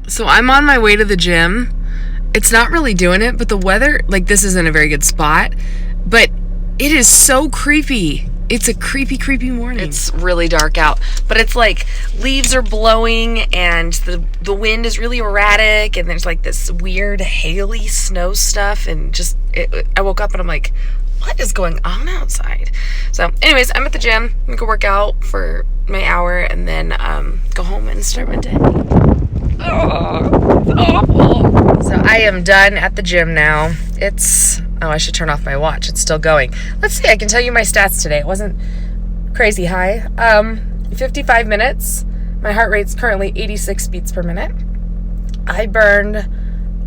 So I'm on my way to the gym. It's not really doing it, but the weather, like, this isn't a very good spot, but it is so creepy. It's a creepy, creepy morning. It's really dark out, but it's like leaves are blowing and the wind is really erratic, and there's like this weird haily snow stuff, and just I woke up and I'm like, what is going on outside? So anyways, I'm at the gym. I'm gonna go work out for my hour and then go home and start my day. Oh, it's awful. So I am done at the gym now. I should turn off my watch. It's still going. Let's see, I can tell you my stats today. It wasn't crazy high. 55 minutes. My heart rate's currently 86 beats per minute. I burned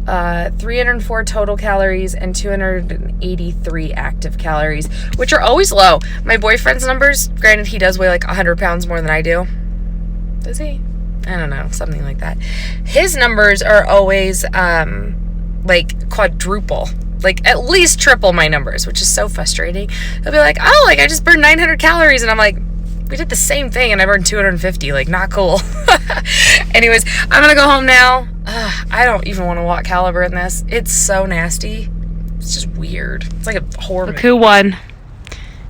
304 total calories and 283 active calories, which are always low. My boyfriend's numbers, granted he does weigh like 100 pounds more than I do. Does he? I don't know, something like that. His numbers are always like quadruple, like at least triple my numbers, which is so frustrating. He'll be like, oh, like I just burned 900 calories, and I'm like, we did the same thing and I burned 250, like not cool. Anyways, I'm gonna go home now. I don't even want to walk Caliber in this. It's so nasty. It's just weird. It's like a horror movie. Look who won.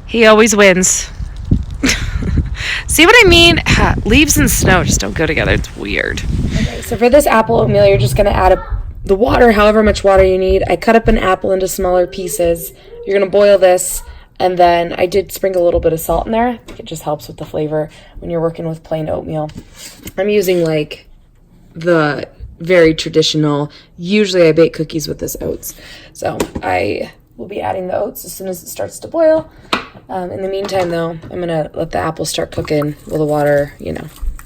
He always wins. See what I mean? Leaves and snow just don't go together. It's weird. Okay, so for this apple oatmeal, you're just going to add the water, however much water you need. I cut up an apple into smaller pieces. You're going to boil this, and then I did sprinkle a little bit of salt in there. I think it just helps with the flavor when you're working with plain oatmeal. I'm using like the very traditional, usually I bake cookies with this oats. So I will be adding the oats as soon as it starts to boil. In the meantime, though, I'm going to let the apple start cooking while the water,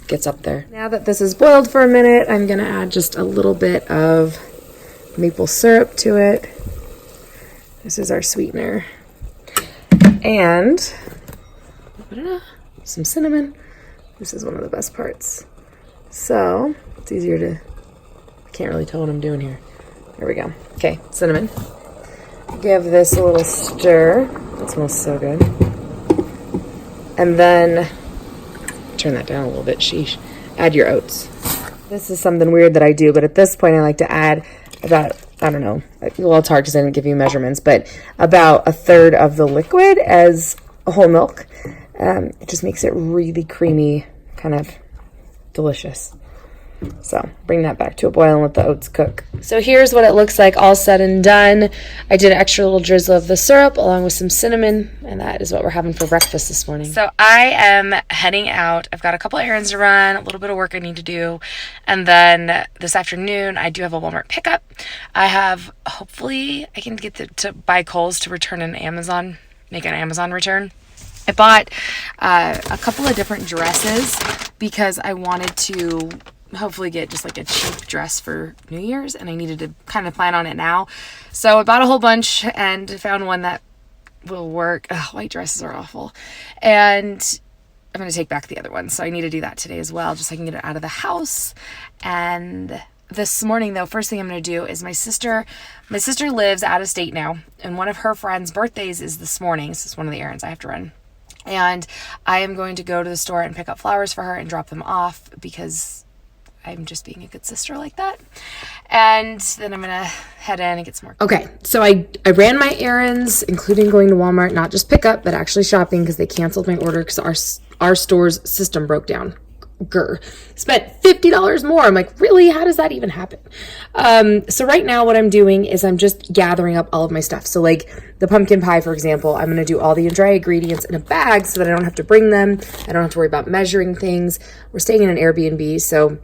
gets up there. Now that this is boiled for a minute, I'm going to add just a little bit of maple syrup to it. This is our sweetener. And some cinnamon. This is one of the best parts. So it's easier to, I can't really tell what I'm doing here. There we go. Okay, cinnamon. Give this a little stir. That smells so good. And then, turn that down a little bit, sheesh. Add your oats. This is something weird that I do, but at this point I like to add about, I don't know, well, it's hard because I didn't give you measurements, but about a third of the liquid as whole milk. It just makes it really creamy, kind of delicious. So bring that back to a boil and let the oats cook. So here's what it looks like all said and done. I did an extra little drizzle of the syrup along with some cinnamon, and that is what we're having for breakfast this morning. So I am heading out. I've got a couple errands to run, a little bit of work I need to do, and then this afternoon I do have a Walmart pickup. Hopefully I can get to buy Kohl's to return an Amazon, make an Amazon return. I bought a couple of different dresses because I wanted to hopefully get just like a cheap dress for New Year's, and I needed to kind of plan on it now. So I bought a whole bunch and found one that will work. White dresses are awful. And I'm going to take back the other one. So I need to do that today as well, just so I can get it out of the house. And this morning, though, first thing I'm going to do is my sister lives out of state now, and one of her friends' birthdays is this morning. This is one of the errands I have to run. And I am going to go to the store and pick up flowers for her and drop them off because I'm just being a good sister like that. And then I'm going to head in and get some more. Okay, so I ran my errands, including going to Walmart, not just pick up, but actually shopping because they canceled my order because our store's system broke down. Spent $50 more. I'm like, really? How does that even happen? So right now what I'm doing is I'm just gathering up all of my stuff. So like the pumpkin pie, for example, I'm going to do all the dry ingredients in a bag so that I don't have to bring them. I don't have to worry about measuring things. We're staying in an Airbnb, so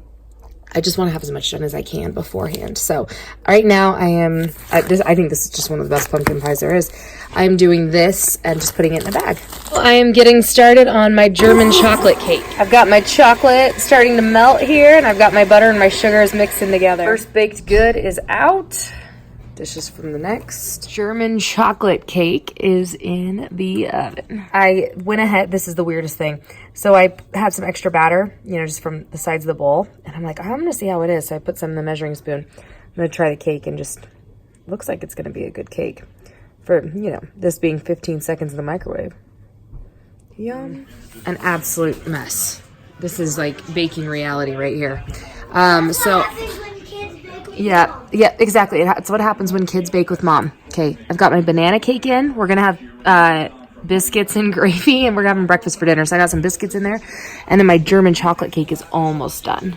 I just want to have as much done as I can beforehand. So right now I think this is just one of the best pumpkin pies there is. I'm doing this and just putting it in a bag. Well, I am getting started on my German chocolate cake. I've got my chocolate starting to melt here, and I've got my butter and my sugars mixing together. First baked good is out. Dishes from the next. German chocolate cake is in the oven. I went ahead, this is the weirdest thing. So I had some extra batter, just from the sides of the bowl. And I'm like, I'm going to see how it is. So I put some in the measuring spoon. I'm going to try the cake and just, looks like it's going to be a good cake. For, this being 15 seconds in the microwave. Yum. An absolute mess. This is like baking reality right here. So Yeah, exactly. It's what happens when kids bake with mom. Okay, I've got my banana cake in. We're gonna have biscuits and gravy, and we're having breakfast for dinner. So I got some biscuits in there, and then my German chocolate cake is almost done.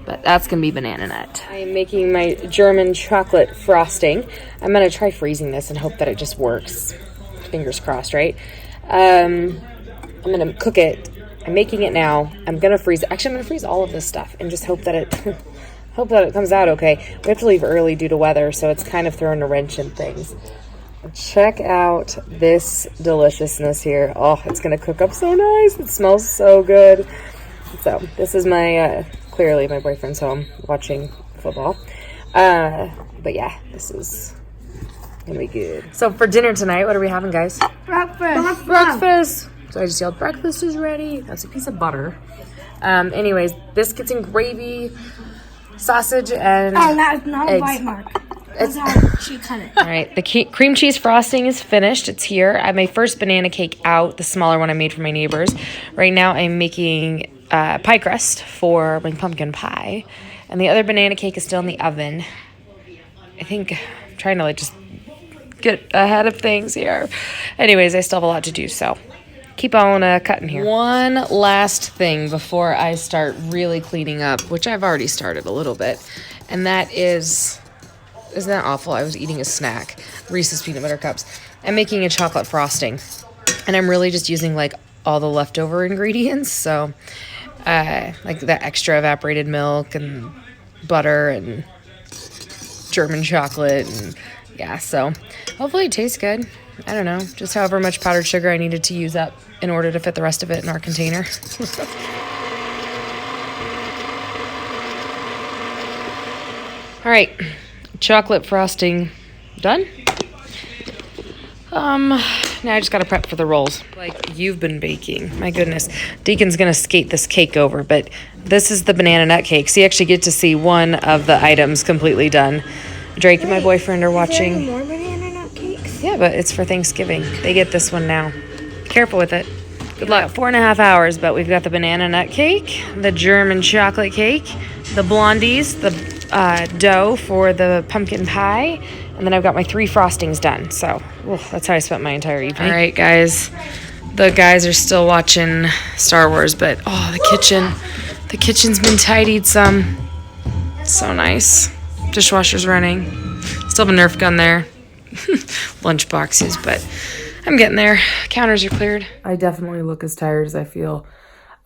But that's gonna be banana nut. I am making my German chocolate frosting. I'm gonna try freezing this and hope that it just works. Fingers crossed, right? I'm gonna cook it. I'm making it now. I'm gonna freeze it. Actually, I'm gonna freeze all of this stuff and just hope that it hope that it comes out okay. We have to leave early due to weather, so it's kind of throwing a wrench in things. Check out this deliciousness here. Oh, it's gonna cook up so nice. It smells so good. So this is my clearly my boyfriend's home watching football. But yeah, this is gonna be good. So for dinner tonight, what are we having, guys? Breakfast. So I just yelled, breakfast is ready. That's a piece of butter. Anyways, biscuits and gravy, sausage, and that's not eggs. A bite mark. That's how she cut it. All right, the cream cheese frosting is finished. It's here. I have my first banana cake out, the smaller one I made for my neighbors. Right now I'm making pie crust for my pumpkin pie. And the other banana cake is still in the oven. I think I'm trying to just get ahead of things here. Anyways, I still have a lot to do, so keep on cutting here. One last thing before I start really cleaning up, which I've already started a little bit, and that is... Isn't that awful? I was eating a snack. Reese's peanut butter cups. I'm making a chocolate frosting. And I'm really just using all the leftover ingredients. So the extra evaporated milk and butter and German chocolate. And yeah, so hopefully it tastes good. I don't know. Just however much powdered sugar I needed to use up in order to fit the rest of it in our container. All right. Chocolate frosting done. Now I just gotta prep for the rolls. Like you've been baking. My goodness. Deacon's gonna skate this cake over, but this is the banana nut cake. So you actually get to see one of the items completely done. Drake and my boyfriend are watching. Is there any more banana nut cakes? Yeah, but it's for Thanksgiving. They get this one now. Careful with it. Good luck. 4.5 hours, but we've got the banana nut cake, the German chocolate cake, the blondies, the dough for the pumpkin pie, and then I've got my 3 frostings done. So that's how I spent my entire evening. All right, guys. The guys are still watching Star Wars, but the kitchen's been tidied some. So nice. Dishwasher's running. Still have a Nerf gun there. Lunch boxes, but I'm getting there. Counters are cleared. I definitely look as tired as I feel.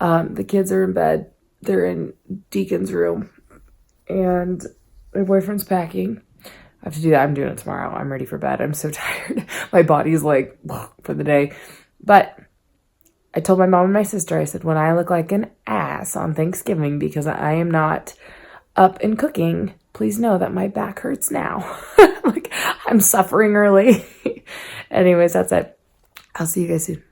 The kids are in bed. They're in Deacon's room. And my boyfriend's packing. I have to do that. I'm doing it tomorrow. I'm ready for bed. I'm so tired. My body's for the day. But I told my mom and my sister, I said, when I look like an ass on Thanksgiving because I am not up and cooking, please know that my back hurts now. I'm suffering early. Anyways, that's it. I'll see you guys soon.